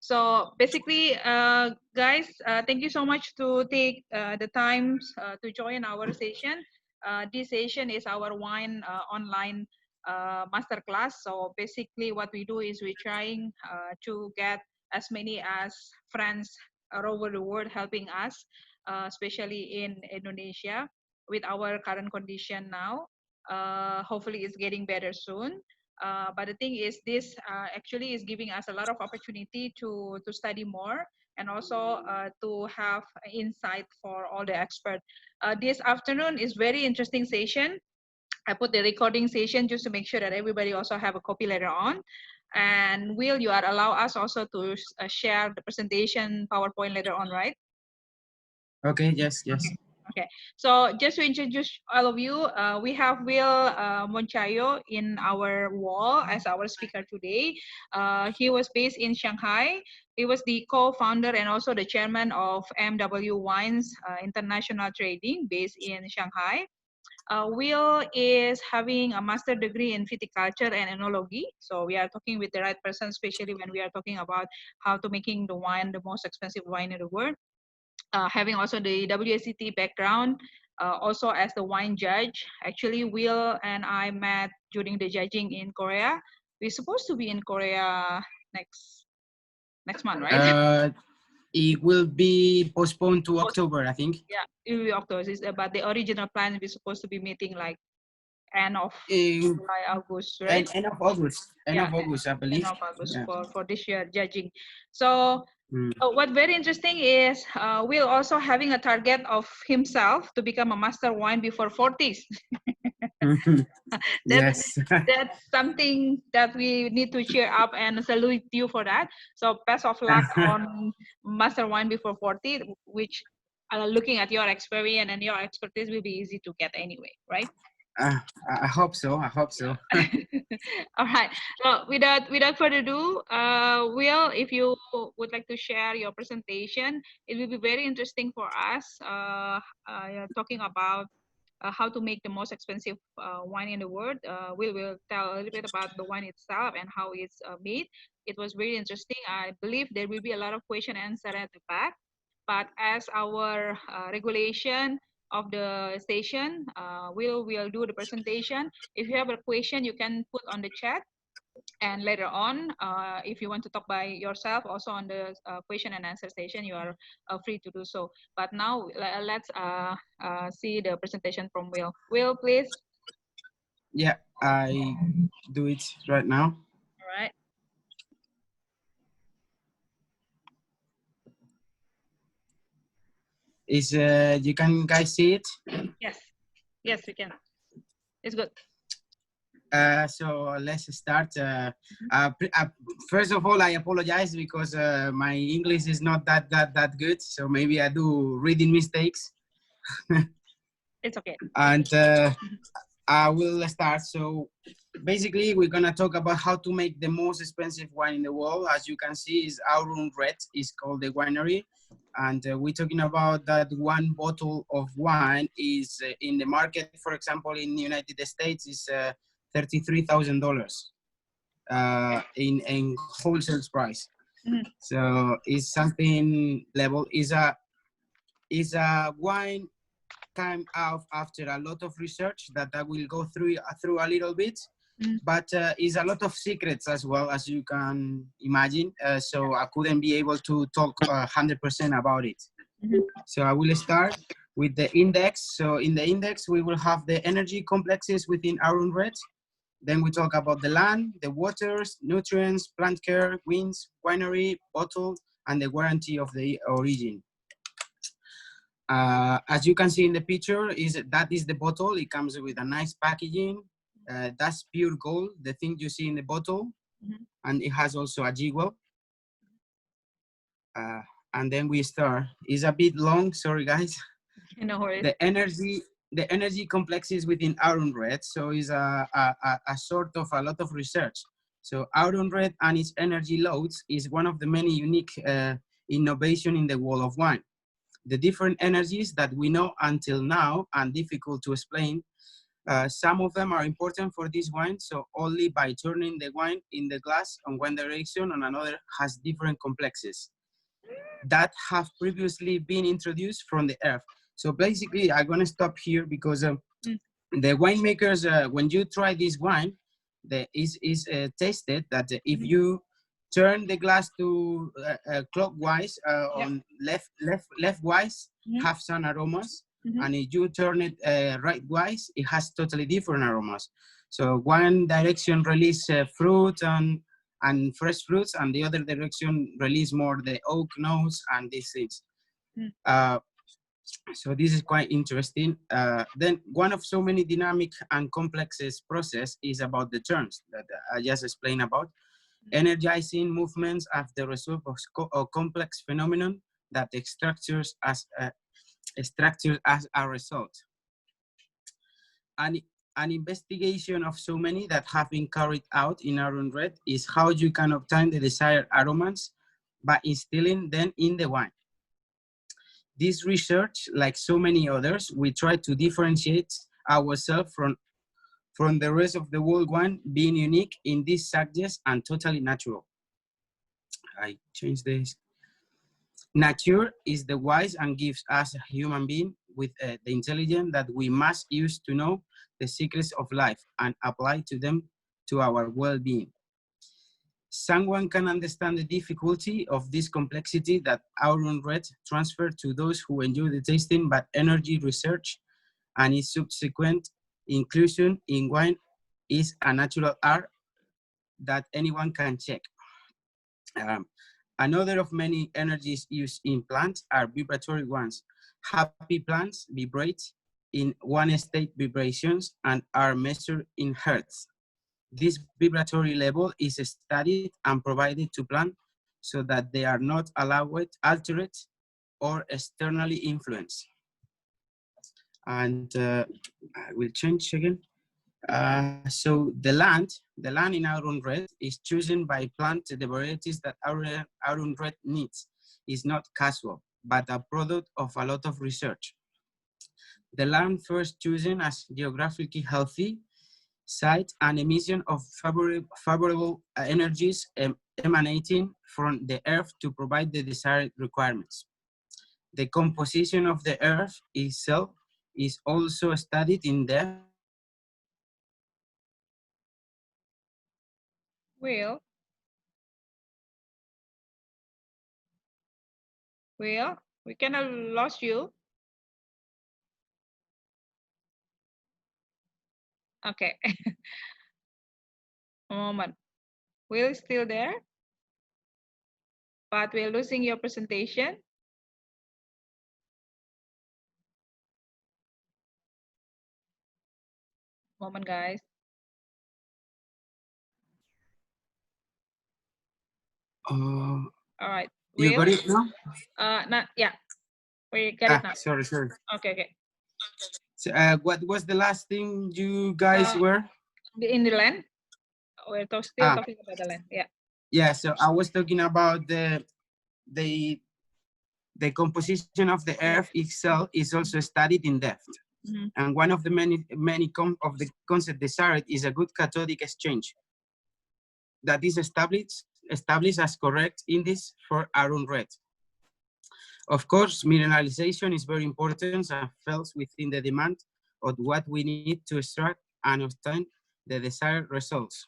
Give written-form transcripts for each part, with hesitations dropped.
So basically, guys, thank you so much to take the time to join our session. This session is our wine online masterclass. So basically what we do is we're trying to get as many as friends all over the world helping us, especially in Indonesia with our current condition now. Hopefully it's getting better soon. But the thing is, this actually is giving us a lot of opportunity to study more and also to have insight for all the experts. This afternoon is very interesting session. I put the recording session just to make sure that everybody also have a copy later on. And Will, you are allow us also to share the presentation PowerPoint later on, right? Okay, yes. Okay, so just to introduce all of you, we have Will Moncayo in our wall as our speaker today. He was based in Shanghai. He was the co-founder and also the chairman of MW Wines International Trading based in Shanghai. Will is having a master degree in viticulture and enology. So we are talking with the right person, especially when we are talking about how to making the wine, the most expensive wine in the world. Having also the WSET background, also as the wine judge. Actually, Will and I met during the judging in Korea. We're supposed to be in Korea next month, right? It will be postponed to October, I think. Yeah, it will be October. But the original plan we're supposed to be meeting like end of July, August, right? End of August. End Yeah, of August, I believe. end of August for this year judging. So Mm. what very interesting is Will also having a target of himself to become a master wine before 40s. Yes. That's something that we need to cheer up and salute you for that. So best of luck on master wine before 40, which looking at your experience and your expertise will be easy to get anyway, right? I hope so. I hope so. All right. So without further ado, Will, if you would like to share your presentation, it will be very interesting for us. Talking about how to make the most expensive wine in the world. We will tell a little bit about the wine itself and how it's made. It was very interesting. I believe there will be a lot of question and answer at the back. But as our regulation of the station, we'll do the presentation. If you have a question, you can put on the chat. And later on, if you want to talk by yourself, also on the question and answer session, you are free to do so. But now let's see the presentation from Will. Will, please. Yeah, I do it right now. All right. Is you can guys see it? Yes, yes, we can. It's good. So let's start. First of all, I apologize because my English is not that good. So maybe I do reading mistakes. It's okay. And I will start. So basically, we're gonna talk about how to make the most expensive wine in the world. As you can see, is Aurum Red is called the winery, and we're talking about that one bottle of wine is in the market. For example, in the United States, is $33,000 in wholesale price. Mm-hmm. So it's something level is a wine came out after a lot of research that I will go through a little bit, but is a lot of secrets as well, as you can imagine. So I couldn't be able to talk 100% about it. So I will start with the index. So in the index, we will have the energy complexes within Aurum Red. Then we talk about the land, the waters, nutrients, plant care, winds, winery, bottle, and the warranty of the origin. As you can see in the picture, that is the bottle. It comes with a nice packaging. That's pure gold, the thing you see in the bottle. And it has also a jewel. And then we start. It's a bit long, sorry guys. No worries. The energy complexes within Aurum Red, so it's a sort of a lot of research. So Aurum Red and its energy loads is one of the many unique innovation in the world of wine. The different energies that we know until now and difficult to explain Some of them are important for this wine, so only by turning the wine in the glass on one direction on another has different complexes that have previously been introduced from the earth. So basically, I'm gonna stop here because the winemakers, when you try this wine, is tasted that if you turn the glass to clockwise on left wise, have some aromas, and if you turn it right wise, it has totally different aromas. So one direction release fruit and fresh fruits, and the other direction release more the oak notes and these things. So this is quite interesting. Then one of so many dynamic and complex process is about the turns that I just explained about. Energizing movements as the result of complex phenomenon that structures as a result. An investigation of so many that have been carried out in Aaron Red is how you can obtain the desired aromas by instilling them in the wine. This research, like so many others, we try to differentiate ourselves from the rest of the world wine, being unique in this subject and totally natural. I changed this. Nature is the wise and gives us a human being with the intelligence that we must use to know the secrets of life and apply to them to our well-being. Someone can understand the difficulty of this complexity that Auron Red transferred to those who enjoy the tasting, but energy research and its subsequent inclusion in wine is a natural art that anyone can check. Another of many energies used in plants are vibratory ones. Happy plants vibrate in one state vibrations and are measured in hertz. This vibratory level is studied and provided to plants so that they are not allowed, altered, or externally influenced. And I will change again. So the land in Auron Red is chosen by plant the varieties that Auron Red needs. Is not casual, but a product of a lot of research. The land first chosen as geographically healthy site and emission of favorable energies emanating from the earth to provide the desired requirements. The composition of the earth itself is also studied in depth. Will, we cannot lost you. Okay. A moment. Will still there, but we're losing your presentation. Moment, guys. Uh, All right. you Will? got it now? Not, yeah. We got it now. Sorry. Okay, okay. So, what was the last thing you guys were? In the land? We're still talking about the land. Yeah. Yeah. So I was talking about the composition of the earth itself is also studied in depth. And one of the many of the concept desired is a good cathodic exchange that is established as correct index for Auron Red. Of course, mineralization is very important and falls within the demand of what we need to extract and obtain the desired results.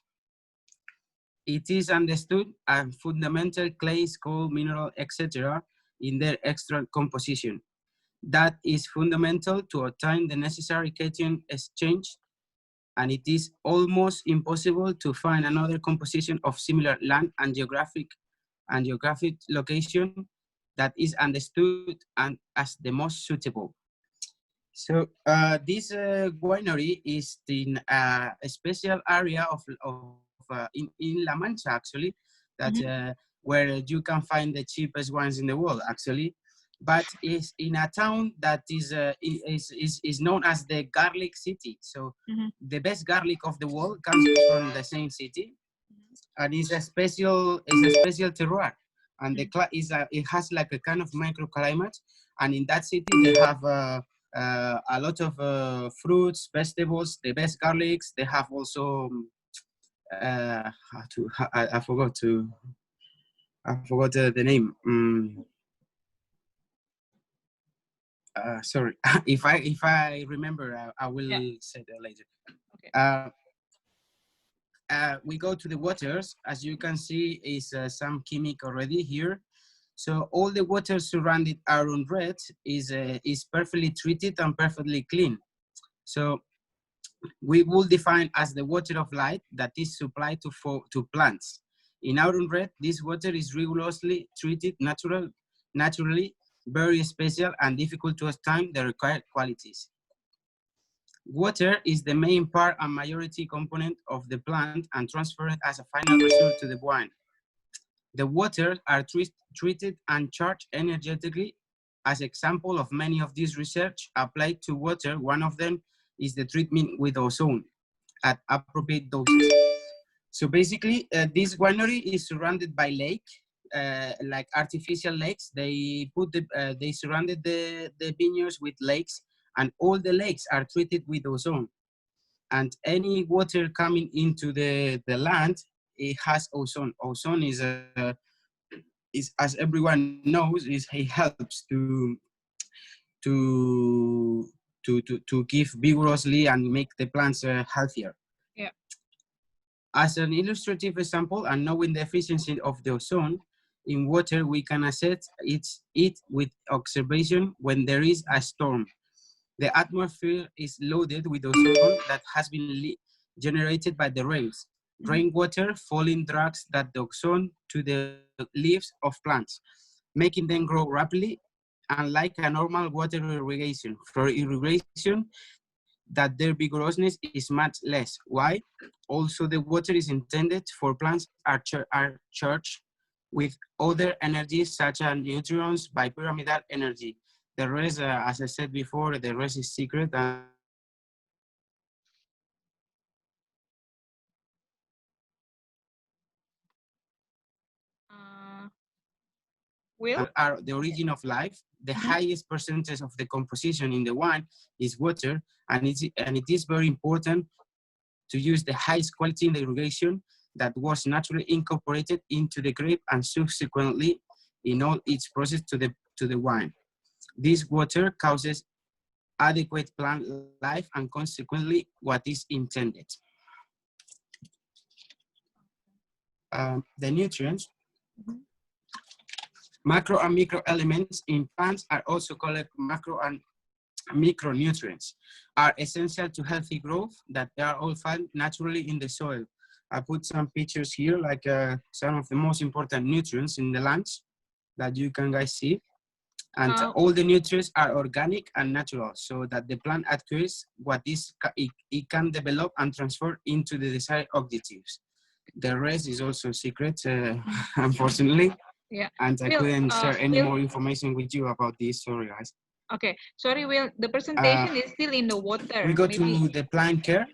It is understood and fundamental clays, coal, mineral, etc. in their extract composition. That is fundamental to obtain the necessary cation exchange, and it is almost impossible to find another composition of similar land and geographic location that is understood and as the most suitable. So this winery is in a special area in La Mancha, actually, that where you can find the cheapest wines in the world, actually, but is in a town that is known as the garlic city. So the best garlic of the world comes from the same city, and it's a special terroir, and it has like a kind of microclimate, and in that city they have a lot of fruits, vegetables, the best garlics. They have also I forgot the name. Sorry, if I remember, I will say that later. Okay. We go to the waters. As you can see, is some chemic already here. So all the water surrounded iron red is perfectly treated and perfectly clean. So we will define as the water of light that is supplied to plants. In iron red, this water is rigorously treated naturally, very special and difficult to obtain the required qualities. Water is the main part and majority component of the plant and transferred as a final result to the wine. The waters are treated and charged energetically. As example of many of these research applied to water, one of them is the treatment with ozone at appropriate doses. So basically, this winery is surrounded by lake, like artificial lakes. They surrounded the vineyards with lakes, and all the lakes are treated with ozone. And any water coming into the land, it has ozone. Ozone is, as everyone knows, it helps to to give vigorously and make the plants healthier. Yeah. As an illustrative example, and knowing the efficiency of the ozone in water, we can assess it with observation when there is a storm. The atmosphere is loaded with ozone that has been generated by the rains. Rainwater falling drags that the ozone to the leaves of plants, making them grow rapidly, unlike a normal water irrigation. For irrigation, that their vigorousness is much less. Why? Also, the water is intended for plants are charged with other energies such as neutrons by pyramidal energy. The rest, as I said before, the rest is secret, and Will? are the origin of life. The highest percentage of the composition in the wine is water, and it is very important to use the highest quality in the irrigation that was naturally incorporated into the grape and subsequently in all its process to the wine. This water causes adequate plant life and consequently what is intended. The nutrients, macro and micro elements in plants are also called macro and micronutrients, are essential to healthy growth that they are all found naturally in the soil. I put some pictures here, like some of the most important nutrients in the lands that you can guys see. And all the nutrients are organic and natural, so that the plant acquires what it can develop and transfer into the desired objectives. The rest is also secret, unfortunately. Yeah. And I couldn't share any more information with you about this. Sorry, guys. Okay. Sorry, Will. The presentation is still in the water. We go to the plant care.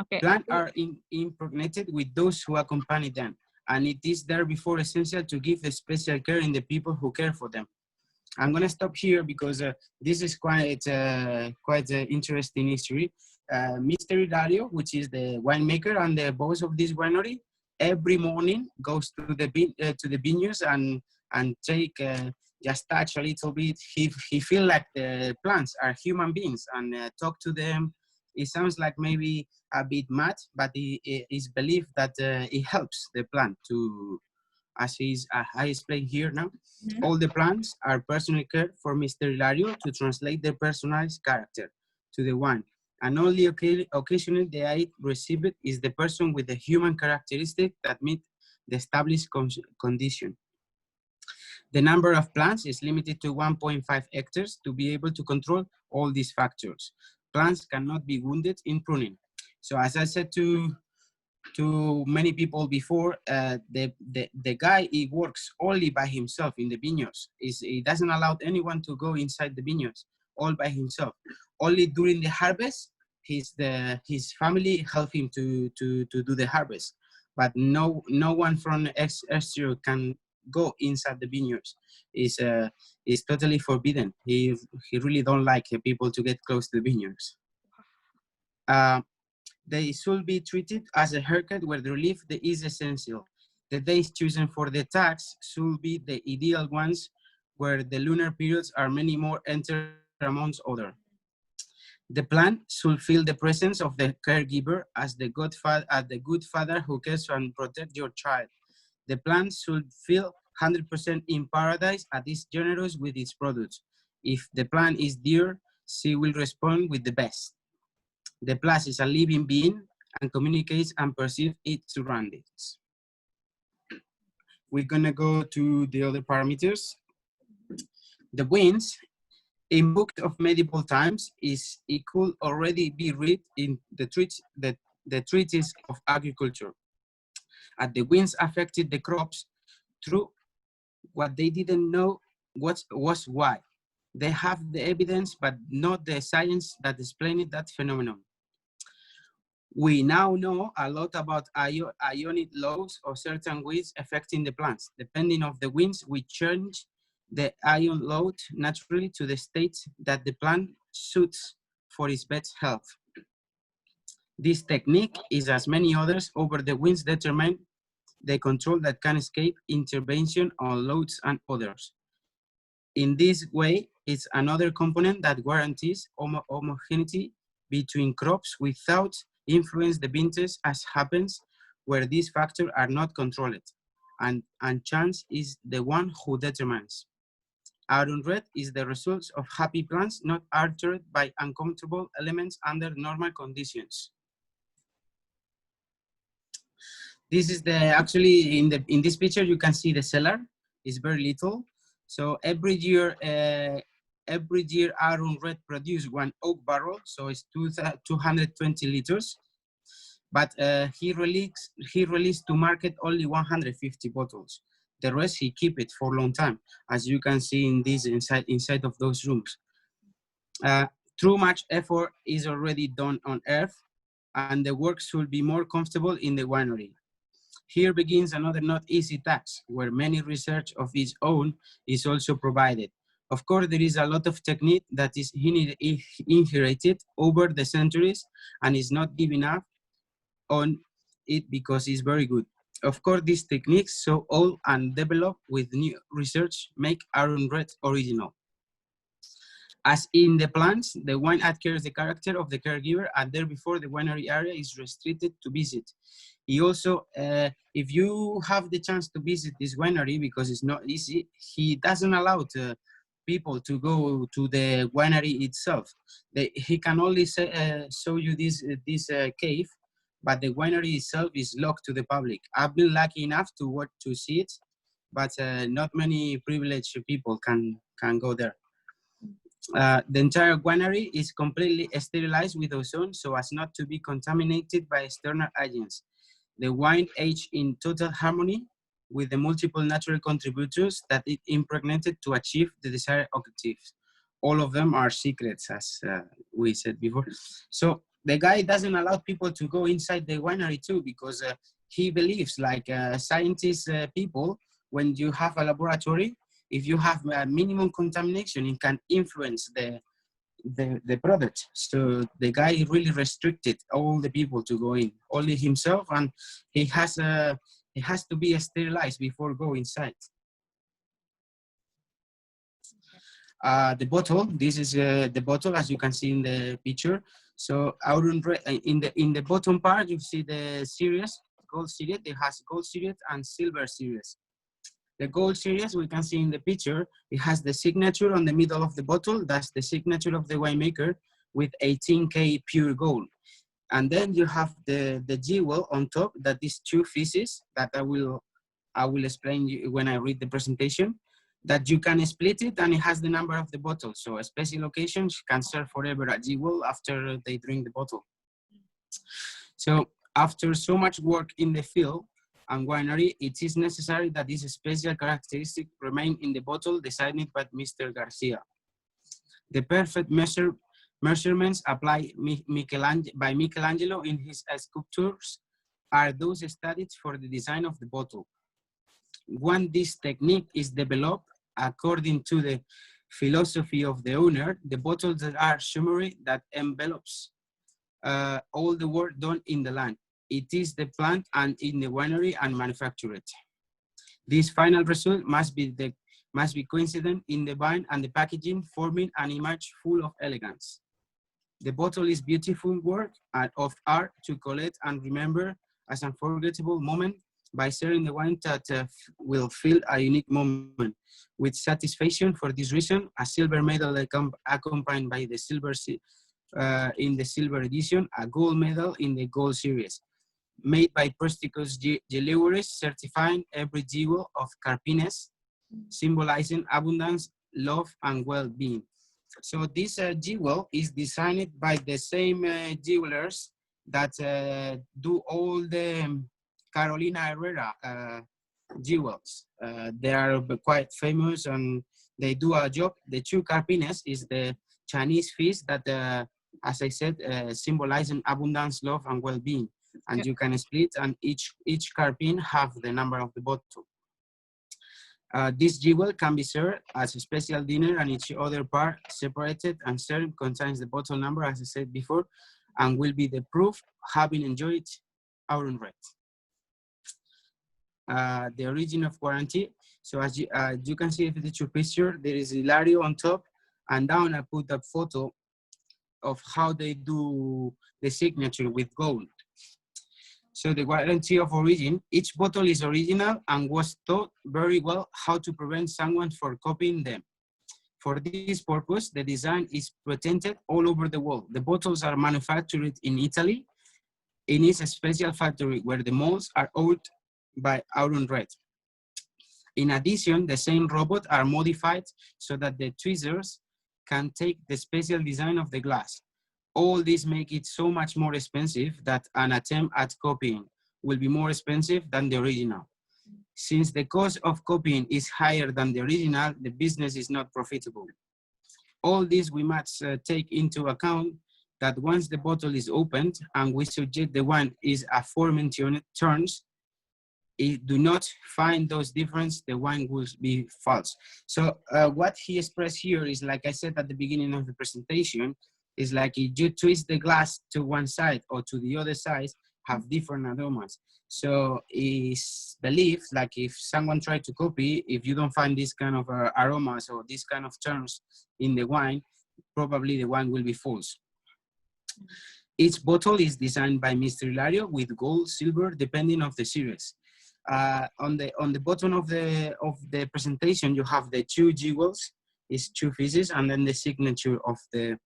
Okay. Plants are impregnated with those who accompany them, and it is therefore essential to give the special care in the people who care for them. I'm gonna stop here because this is quite interesting history. Mr. Hilario, which is the winemaker and the boss of this winery, every morning goes to the vineyards and take just touch a little bit. He feel like the plants are human beings and talk to them. It sounds like maybe a bit mad, but it is believed that it helps the plant to, as I explained here now. All the plants are personally cared for Mr. Hilario to translate their personalized character to the wine. And only occasionally the aid received is the person with the human characteristic that meet the established condition. The number of plants is limited to 1.5 hectares to be able to control all these factors. Plants cannot be wounded in pruning. So as I said to many people before, the guy, he works only by himself in the vineyards. He doesn't allow anyone to go inside the vineyards, all by himself. Only during the harvest, his family help him to do the harvest. But no one from exterior can go inside the vineyards. Is totally forbidden. He really don't like people to get close to the vineyards. They should be treated as a haircut where the relief is essential. The days chosen for the tax should be the ideal ones, where the lunar periods are many more enter amongst other. The plan should feel the presence of the caregiver as the good father who cares and protects your child. The plant should feel 100% in paradise and is generous with its products. If the plant is dear, she will respond with the best. The plant is a living being and communicates and perceives its surroundings. We're gonna go to the other parameters. The winds in books of medieval times it could already be read in the treatise of agriculture. And the winds affected the crops through what they didn't know was why. They have the evidence, but not the science that explained that phenomenon. We now know a lot about ionic laws of certain winds affecting the plants. Depending on the winds, we change the ion load naturally to the state that the plant suits for its best health. This technique is, as many others, over the winds determine the control that can escape intervention on loads and others. In this way, it's another component that guarantees homogeneity between crops without influence the vintage, as happens where these factors are not controlled, and chance is the one who determines. Iron red is the result of happy plants not altered by uncomfortable elements under normal conditions. This is actually in this picture you can see the cellar is very little. So every year Iron Red produce one oak barrel, so it's 220 liters. But he released to market only 150 bottles. The rest he keep it for a long time, as you can see in this inside of those rooms. Too much effort is already done on Earth, and the work should be more comfortable in the winery. Here begins another not easy task, where many research of its own is also provided. Of course, there is a lot of technique that is inherited over the centuries and is not given up on it because it's very good. Of course, these techniques, so old and developed with new research, make Iron Red original. As in the plants, the wine adheres the character of the caregiver, and therefore the winery area is restricted to visit. He also, if you have the chance to visit this winery, because it's not easy, he doesn't allow people to go to the winery itself. He can only show you this cave, but the winery itself is locked to the public. I've been lucky enough to see it, but not many privileged people can go there. The entire winery is completely sterilized with ozone so as not to be contaminated by external agents. The wine aged in total harmony with the multiple natural contributors that it impregnated to achieve the desired objectives. All of them are secrets, as we said before. So the guy doesn't allow people to go inside the winery too, because he believes, like scientists people, when you have a laboratory, if you have a minimum contamination, it can influence the product. So the guy really restricted all the people to go in, only himself, and he has to be sterilized before go inside. The bottle, this is the bottle, as you can see in the picture. So in the bottom part, you see the series, gold series. It has gold series and silver series. The gold series, we can see in the picture, it has the signature on the middle of the bottle. That's the signature of the winemaker with 18K pure gold. And then you have the jewel on top, that is 2 pieces that I will explain you when I read the presentation, that you can split it and it has the number of the bottle. So a special occasions can serve forever a jewel after they drink the bottle. So after so much work in the field and winery, it is necessary that this special characteristic remain in the bottle designed by Mr. Garcia. The perfect measurements applied by Michelangelo in his sculptures are those studied for the design of the bottle. when this technique is developed according to the philosophy of the owner, the bottles are summary that envelops all the work done in the land. It is the plant and in the winery and manufactured. This final result must be coincident in the vine and the packaging, forming an image full of elegance. The bottle is beautiful work of art to collect and remember as an unforgettable moment by sharing the wine that will fill a unique moment. With satisfaction for this reason, a silver medal accompanied by the silver in the silver edition, a gold medal in the gold series, made by prestigious jewelers certifying every jewel of Carpines, symbolizing abundance, love, and well-being. So this jewel is designed by the same jewelers that do all the Carolina Herrera jewels. They are quite famous and they do a job. The two carpines is the Chinese fish that, as I said, symbolizing abundance, love, and well-being. And you can split, and each carpine have the number of the bottle. This jewel can be served as a special dinner, and each other part separated and served contains the bottle number, as I said before, and will be the proof having enjoyed our own red. The origin of warranty. So as you can see in the two picture, there is Hilario on top, and down I put a photo of how they do the signature with gold. So the guarantee of origin, each bottle is original and was taught very well how to prevent someone from copying them. For this purpose, the design is patented all over the world. The bottles are manufactured in Italy, in its special factory where the molds are owned by Auron Red. In addition, the same robots are modified so that the tweezers can take the special design of the glass. All this make it so much more expensive that an attempt at copying will be more expensive than the original. Since the cost of copying is higher than the original, the business is not profitable. All this we must take into account that once the bottle is opened and we suggest the wine is aforementioned terms, if do not find those differences, the wine will be false. So what he expressed here is, like I said at the beginning of the presentation, is like if you twist the glass to one side or to the other side, have different aromas. So it's believed, like if someone tried to copy, if you don't find this kind of aromas or this kind of terms in the wine, probably the wine will be false. Each bottle is designed by Mr. Hilario with gold, silver, depending on the series. On the bottom of the presentation, you have the two jewels, is two pieces, and then the signature of the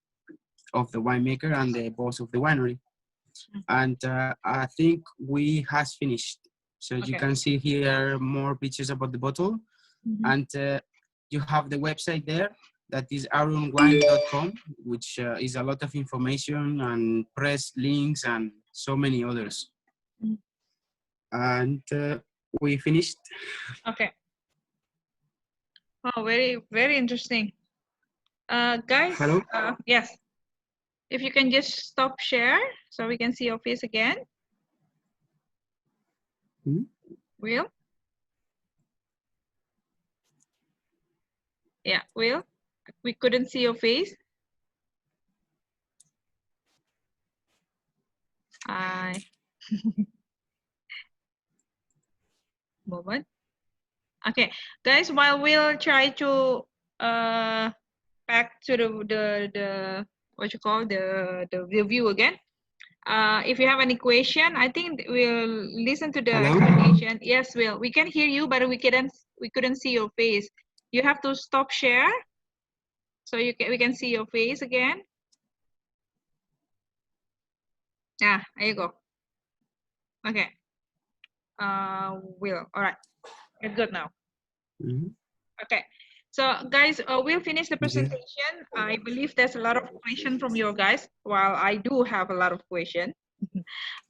winemaker and the boss of the winery. And I think we has finished. So you can see here more pictures about the bottle, and you have the website there. That is auronwine.com, which is a lot of information and press links and so many others. And we finished. Okay. Oh, very, very interesting. Guys, hello. Yes. If you can just stop share so we can see your face again. Will? Yeah, Will? We couldn't see your face. Moment. Okay, guys, while we'll try to back to the what you call the review again. If you have any question, I think we'll listen to the explanation. Yes, Will. We can hear you, but we couldn't see your face. You have to stop share so we can see your face again. Yeah, there you go. Okay. Will. All right. It's good now. Okay. So guys, we'll finish the presentation. I believe there's a lot of questions from you guys. While I do have a lot of questions,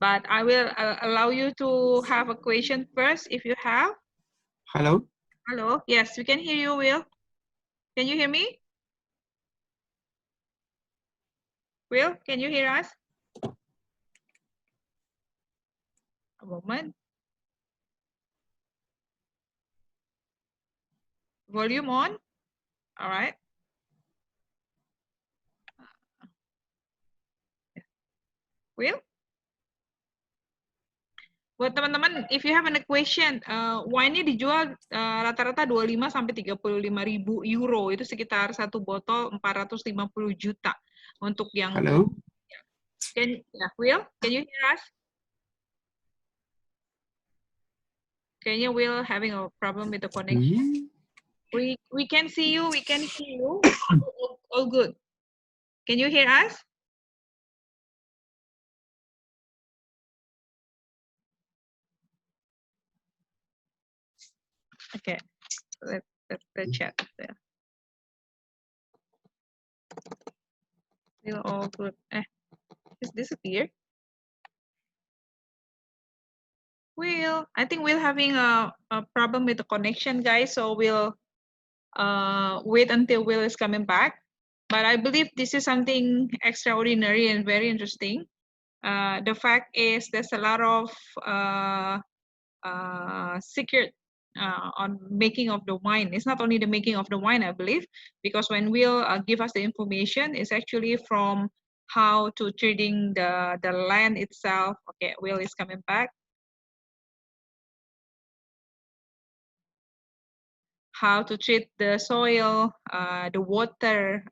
but I will allow you to have a question first if you have. Hello. Hello. Yes, we can hear you, Will. Can you hear me? Will, can you hear us? A moment. Volume on. All right. Will? Buat teman-teman, if you have any question, wine-nya dijual rata-rata 25 sampai 35.000 euro, itu sekitar satu botol 450 juta untuk yang. Hello. Will, can you hear us? Kayaknya Will having a problem with the connection. We can see you, we can hear you. All good. Can you hear us? Okay, let's chat there. Will all good. Is disappear? Will, I think we're having a problem with the connection, guys. So we'll wait until Will is coming back. But I believe this is something extraordinary and very interesting. The fact is there's a lot of secret on making of the wine. It's not only the making of the wine, I believe, because when Will give us the information, it's actually from how to treating the land itself. Okay, Will is coming back. How to treat the soil, the water,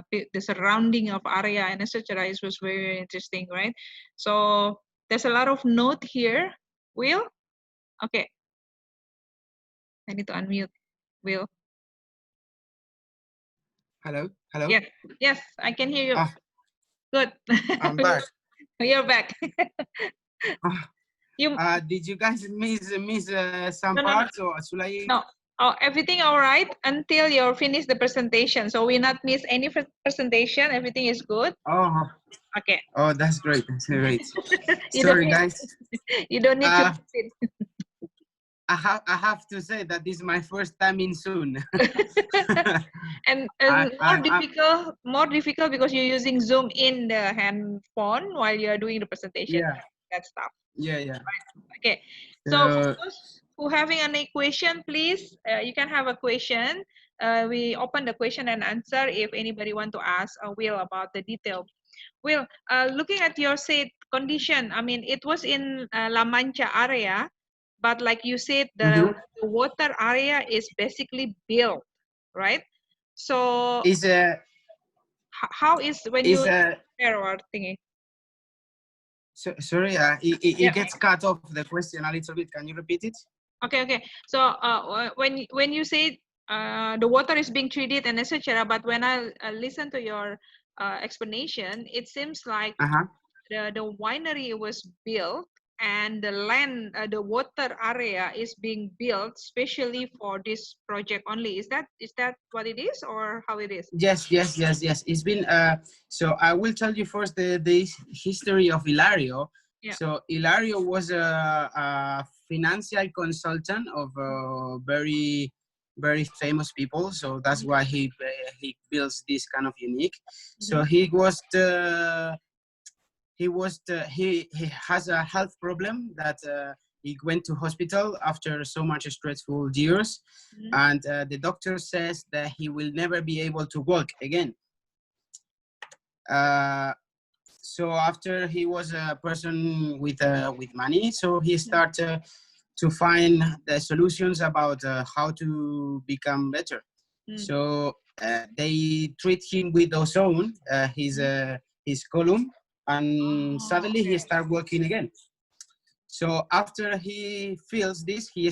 the surrounding of area, and etc. It was very interesting, right? So there's a lot of note here. Will? Okay. I need to unmute. Will? Hello. Hello. Yes. Yes, I can hear you. Ah, Good. I'm back. You're back. Did you guys miss some parts, or should I? No. Oh, everything all right until you finish the presentation. So we not miss any presentation. Everything is good. Oh. Okay. Oh, that's great. That's great. You Sorry, guys. You don't need to. I have to say that this is my first time in Zoom. and more difficult because you're using Zoom in the handphone while you're doing the presentation. Yeah. That stuff. Yeah. Right. Okay. So for those who having any question, please, you can have a question. We open the question and answer if anybody want to ask Will about the detail. Will, looking at your said condition, I mean, it was in La Mancha area, but like you said, the water area is basically built, right? So is how is when you our thingy? So, sorry, it gets cut off the question a little bit. Can you repeat it? Okay. So when you say the water is being treated and etc., but when I listen to your explanation, it seems like the winery was built and the land, the water area is being built specially for this project only. Is that what it is, or how it is? Yes. It's been so I will tell you first the history of Villarreal. Yeah. So Villarreal was a financial consultant of very famous people. So that's why he builds this kind of unique. So he has a health problem that he went to hospital after so much stressful years, and the doctor says that he will never be able to walk again. So after he was a person with money, so he started to find the solutions about how to become better. So they treat him with ozone, his column, and suddenly he started working again. So after he feels this, he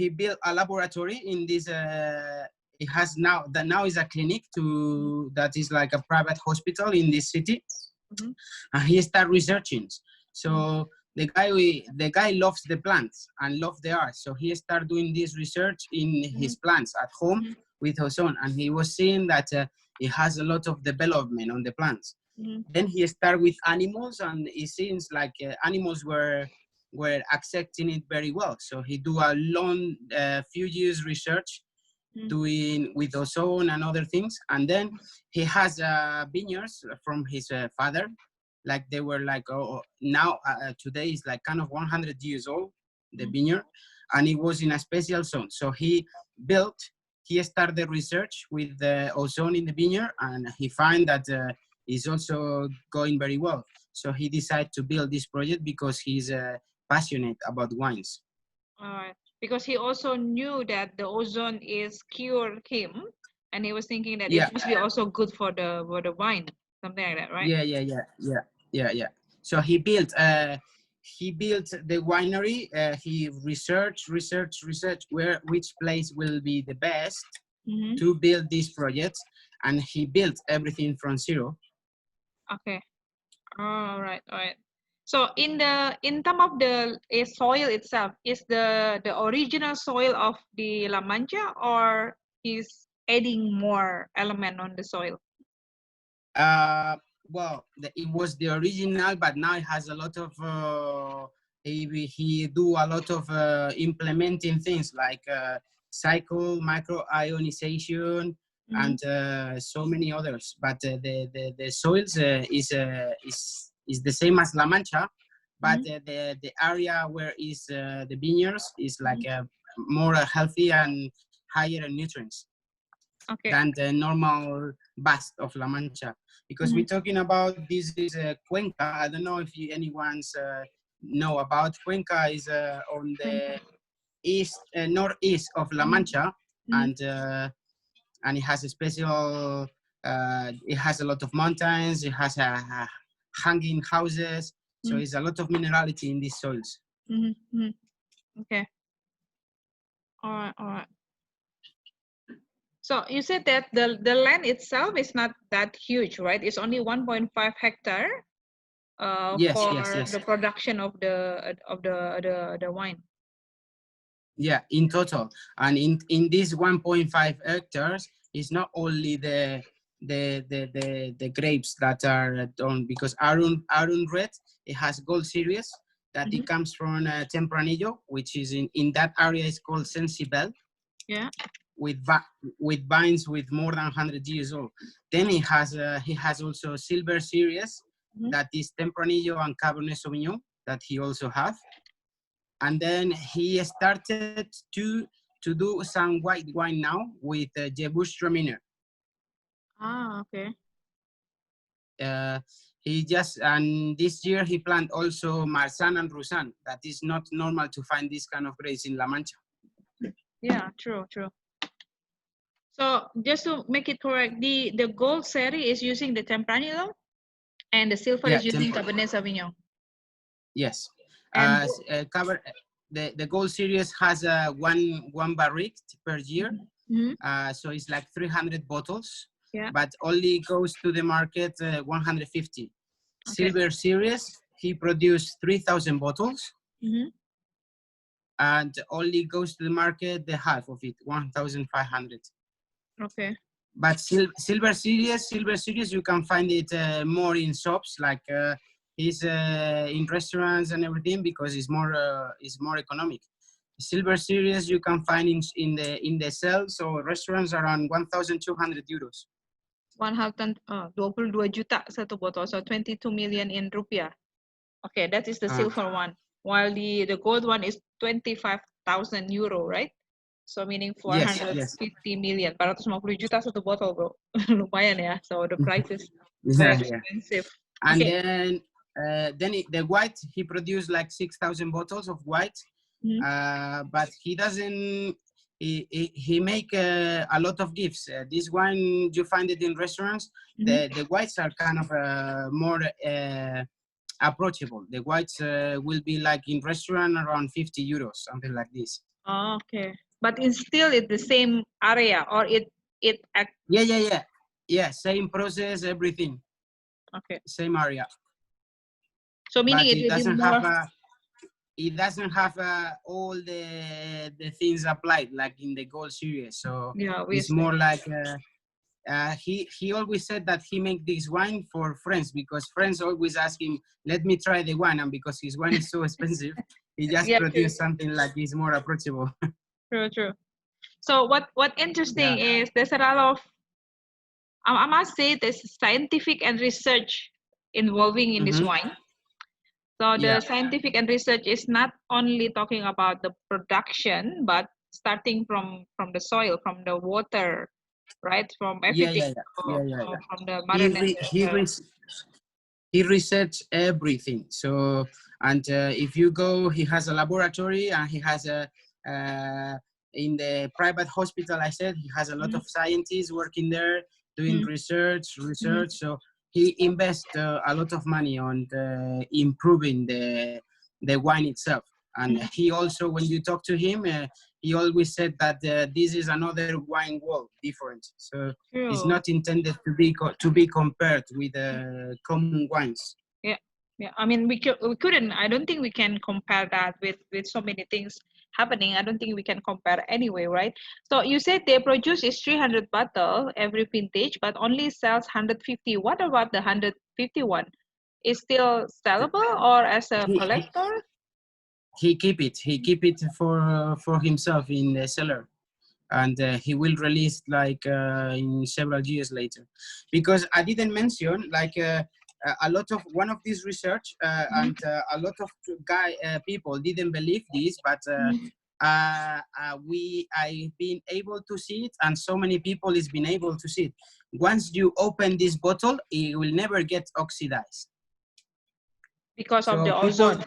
built a laboratory in this. It has now is a clinic that is like a private hospital in this city, and he started researching. So the guy loves the plants and loves the art, so he started doing this research in his plants at home with ozone, and he was seeing that it has a lot of development on the plants. Then he started with animals, and it seems like animals were accepting it very well. So he do a long few years research doing with ozone and other things, and he has vineyards from his father. Like they were like now today is like kind of 100 years old, the vineyard, and it was in a special zone. So he started the research with the ozone in the vineyard, and he found that it's also going very well. So he decided to build this project because he's passionate about wines. Because he also knew that the ozone is cured him, and he was thinking that Yeah. it must be also good for the wine, something like that, right? Yeah. So he built the winery. He researched which place will be the best to build this project, and he built everything from zero. Okay. All right. So in term of the soil itself, is the original soil of the La Mancha, or is adding more element on the soil? Well, it was the original, but now it has a lot of he do a lot of implementing things like cycle micro ionization and so many others. But the soils is the same as La Mancha, but the area where is the vineyards is like more healthy and higher in nutrients than the normal vast of La Mancha. Because we're talking about this is Cuenca. I don't know if anyone's know about Cuenca. Is on the northeast of La Mancha, and it has a special. It has a lot of mountains. It has hanging houses. So it's a lot of minerality in these soils. Okay. All right. So you said that the land itself is not that huge, right? It's only 1.5 hectare for the production of the wine. Yeah, in total, and in these 1.5 hectares is not only the grapes that are done, because Arun Red, it has gold series that it comes from Tempranillo, which is in that area is called Sensibel. Yeah. With vines with more than 100 years old. Then he has also silver series that is Tempranillo and Cabernet Sauvignon that he also have. And then he started to do some white wine now with Gewürztraminer. Okay. And this year he planted also Marsanne and Roussanne. That is not normal to find this kind of grapes in La Mancha. Yeah, true. So just to make it correct, the gold series is using the Tempranillo, and the silver is using Cabernet Sauvignon. Yes. And the gold series has one barrique per year. So it's like 300 bottles, but only goes to the market 150. Silver series, he produced 3,000 bottles, and only goes to the market the half of it, 1,500. Okay. But silver series, you can find it more in shops, like is in restaurants and everything, because it's more economic. Silver series you can find in the sales or restaurants around 1,200 euros. 22 juta satu botol, so 22 million in rupiah. Okay, that is the silver one. While the gold one is 25,000 euro, right? So meaning 450 million. 450 juta satu botol, bro. Lumayan ya. So the price is very expensive. And then the white, he produced like 6,000 bottles of white, but he doesn't. He make a lot of gifts. This wine, you find it in restaurants. The whites are kind of more approachable. The whites will be like in restaurant around 50 euros, something like this. Oh, okay, but it's still in the same area, or it. Yeah. Same process, everything. Okay. Same area. So meaning but it doesn't have all the things applied like in the gold series. So it's more like he always said that he make this wine for friends, because friends always ask him, let me try the wine, and because his wine is so expensive, he just produced something like this more approachable. True. So what interesting is there's a lot of, I must say, there's scientific and research involving in this wine. So Yeah, the scientific and research is not only talking about the production, but starting from the soil, from the water, right? From yeah, everything, yeah, yeah, yeah, yeah, yeah. from the He mother re he nature. re he researched everything. So, and if you go, he has a laboratory and he has a in the private hospital. I said he has a lot Mm-hmm. of scientists working there doing Mm-hmm. research. So he invests a lot of money on improving the wine itself. And Mm-hmm. he also, when you talk to him, he always said that this is another wine world, different. So it's True. not intended to be compared with common wines. Yeah, yeah. I mean, we couldn't. I don't think we can compare that with so many things happening. I don't think we can compare anyway, right? So you said they produce is 300 bottle every vintage, but only sells 150. What about the 151? Is still sellable or as a He, he, collector? he keep it for himself in the cellar, and he will release like in several years later, because I didn't mention like a lot of one of these research Mhm, and a lot of people didn't believe this, but mhm. I've been able to see it, and so many people is been able to see it. Once you open this bottle, it will never get oxidized. Because of the So people, ozone.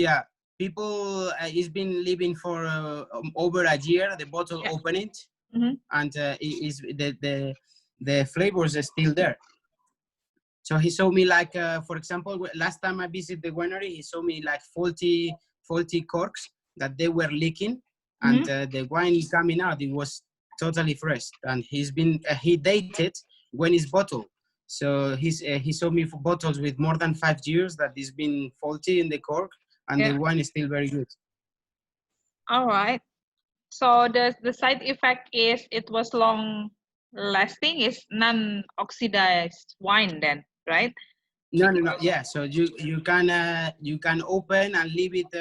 yeah, people it's been living for over a year. The bottle Yeah. open it, Mhm. and it is the flavors are still there. So he showed me like, for example, last time I visited the winery, he showed me like faulty corks that they were leaking, and Mhm. the wine coming out, it was totally fresh, and he dated when it's bottled. So he showed me for bottles with more than 5 years that it's been faulty in the cork, and the Yeah. wine is still very good. All right. So the side effect is it was long lasting, is non-oxidized wine then, right? No. Because Yeah, so you can open and leave it.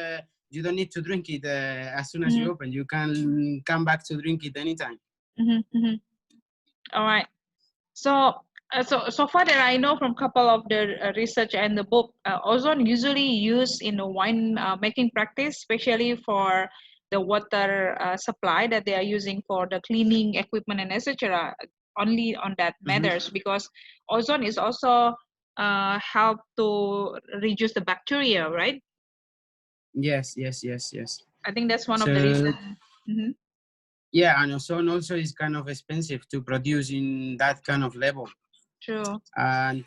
You don't need to drink it as soon as you Mhm, open. You can come back to drink it anytime. mhm, mhm. All right. So so far that I know from couple of the research and the book, ozone usually used in the wine making practice, especially for the water supply that they are using for the cleaning equipment and etc. Only on that Hmm. matters because ozone is also help to reduce the bacteria, right? Yes. I think that's one of the So reasons. Hmm. yeah, and ozone also is kind of expensive to produce in that kind of level. True. And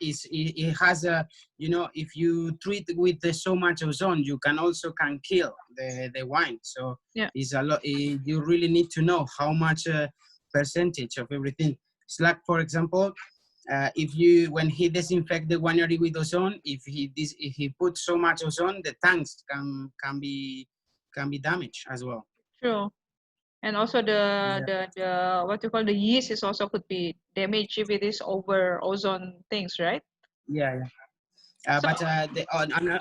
it has a, if you treat with so much ozone, you can also can kill the wine. So Yeah. it's a lot. You really need to know how much percentage of everything. It's like, for example, if you when he disinfect the winery with ozone, if he puts so much ozone, the tanks can be damaged as well. True. And also the Yeah, the what you call the yeast is also could be damaged if it is over ozone things, right? yeah. So But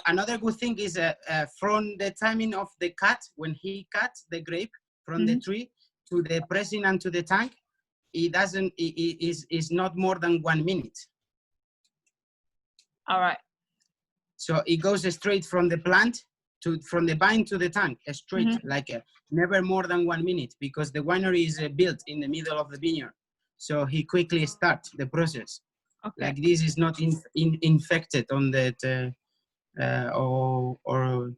another good thing is from the timing of the cut, when he cuts the grape from the mhm. tree to the pressing and to the tank, it doesn't. It is not more than 1 minute. All right. So it goes straight from the plant from the vine to the tank, straight, Mm-hmm. like never more than 1 minute, because the winery is built in the middle of the vineyard. So he quickly starts the process. Okay. Like this is not infected on that. Or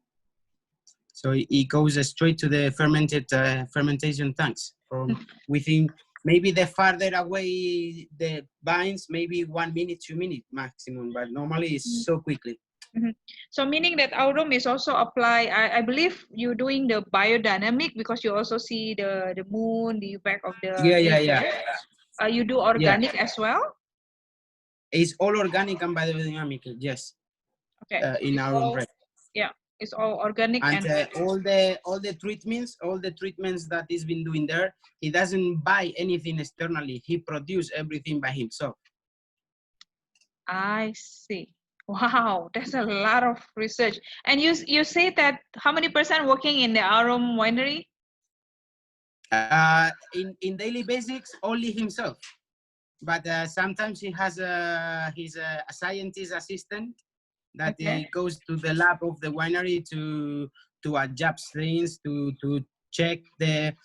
so it goes straight to the fermentation tanks from within, maybe the farther away the vines, maybe 1 minute, 2 minutes maximum, but normally it's so quickly. Mm-hmm. So meaning that our room is also apply. I believe you doing the biodynamic because you also see the moon, the effect of the Yeah. nature. You do Yeah, organic as well. it's all organic and biodynamic, yes, Okay. in It's our own all bread. yeah. It's all organic And and all the treatments that he's been doing there, he doesn't buy anything externally. He produces everything by himself. I see. Wow, that's a lot of research. And you say that how many percent working in the Arum winery? In daily basics, only himself. But sometimes he has a scientist assistant that Okay. it goes to the lab of the winery to adjust things, to check the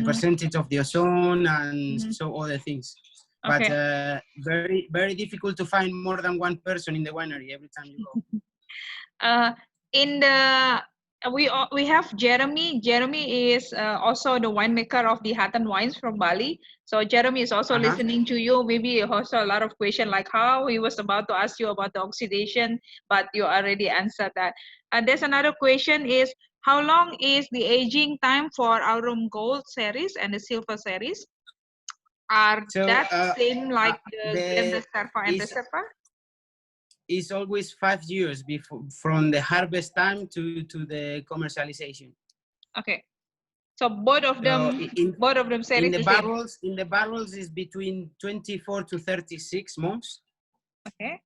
percentage of the ozone and so other things. But Okay. very difficult to find more than one person in the winery every time you go. In the we have Jeremy. Jeremy is also the winemaker of the Hatton wines from Bali. So Jeremy is also listening to you. Maybe also a lot of question like how he was about to ask you about the oxidation, but you already answered that. And there's another question is how long is the aging time for Aurum Gold series and the Silver series? Are So that same like the Grand the Reserva and Reserva? is always 5 years before from the harvest time to the commercialization. Okay. So both of So them series the same. in the barrels is between 24 to 36 months. Okay.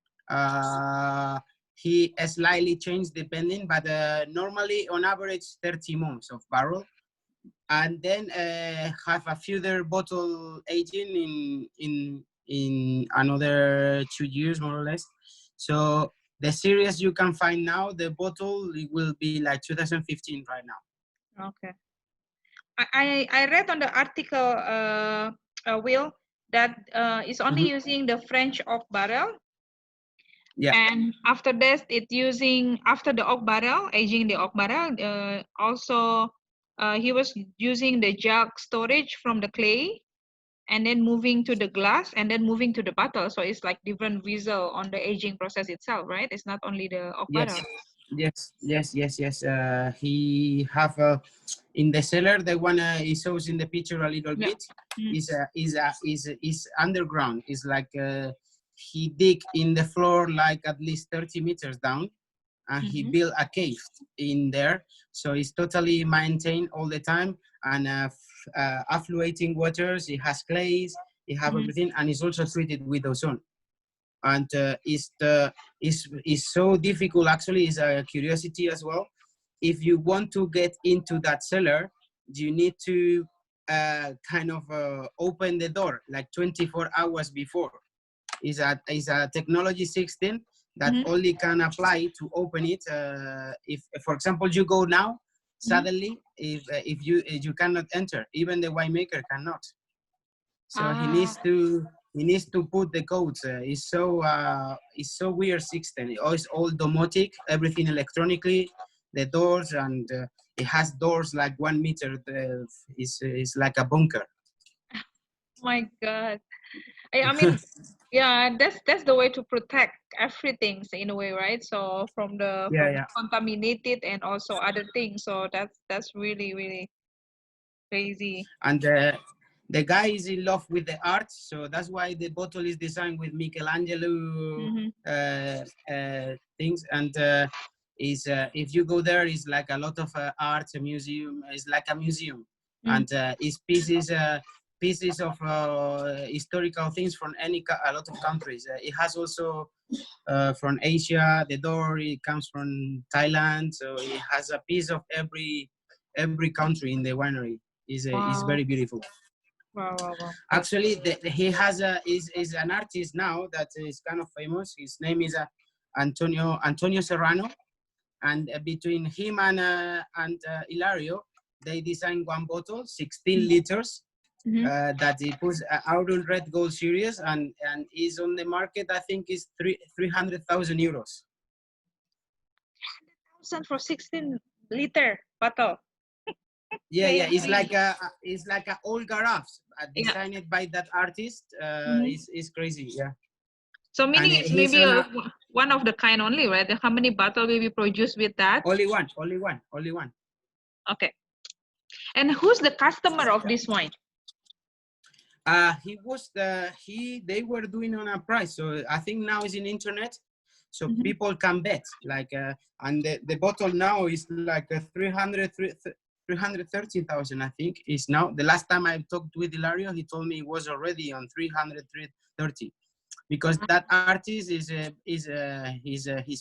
He slightly changed depending, but normally on average 30 months of barrel, and then have a further bottle aging in another 2 years more or less. So the series you can find now, the bottle it will be like 2015 right now. Okay. I read on the article, Will, that it's only using the French oak barrel. Yeah. And after that, it's using after the oak barrel, aging the oak barrel. Also, he was using the jug storage from the clay, and then moving to the glass, and then moving to the bottle. So it's like different vessel on the aging process itself, right? It's not only the oak Yes. barrel. Yes. He have in the cellar. The one he shows in the picture a little bit is underground. It's like he dig in the floor like at least 30 meters down, and he built a cave in there. So it's totally maintained all the time, and affluating waters. It has clays. It have everything, and it's also treated with ozone. And is so difficult. Actually, is a curiosity as well. If you want to get into that cellar, you need to kind of open the door like 24 hours before. Is a technology 16 that only can apply to open it. If, for example, you go now, suddenly, if you cannot enter, even the winemaker cannot. So he needs to put the codes. It's so weird system. It's all domotic, everything electronically, the doors, and it has doors like 1 meter. Is like a bunker. My God. I mean, yeah, that's the way to protect everything in a way, right? So from the Yeah. contaminated and also other things. So that's really really crazy. And the guy is in love with the art, so that's why the bottle is designed with Michelangelo things. And is if you go there, it's like a lot of art, a museum. It's like a museum, and it's pieces of historical things from a lot of countries. It has also from Asia. The door it comes from Thailand, so it has a piece of every country in the winery. Is Wow. very beautiful. Wow. Actually, he has is an artist now that is kind of famous. His name is Antonio Serrano, and between him and Hilario, they designed one bottle, 16 liters, that he puts out on Red Gold series, and is on the market. I think is 300,000 euros. 1,000 for 16-liter bottle. Yeah, it's Crazy. like a old garages designed by that artist. Is crazy, yeah. So meaning And it's he's maybe on one of the kind only, right? How many bottle will be produced with that? only one. Okay. And who's the customer of this wine? They were doing on a price, so I think now is in internet, so people can bet like and the bottle now is like 330,000. I think is now. The last time I talked with Hilario, he told me it was already on 330, because that artist his